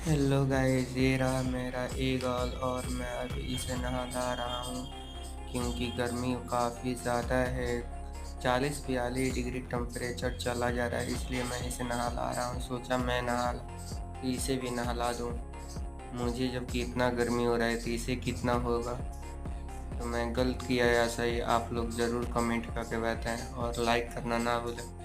Hello guys, ये रहा मेरा ईगल और मैं अभी इसे नहला रहा हूँ क्योंकि गर्मी काफ़ी ज़्यादा है। 40-42 डिग्री टेम्परेचर चला जा रहा है, इसलिए मैं इसे नहला रहा हूँ। सोचा मैं नहाला इसे भी नहला दूँ। मुझे जबकि इतना गर्मी हो रहा है तो इसे कितना होगा। तो मैं गलत किया या सही, आप लोग ज़रूर कमेंट करके बताएं और लाइक करना ना भूलें।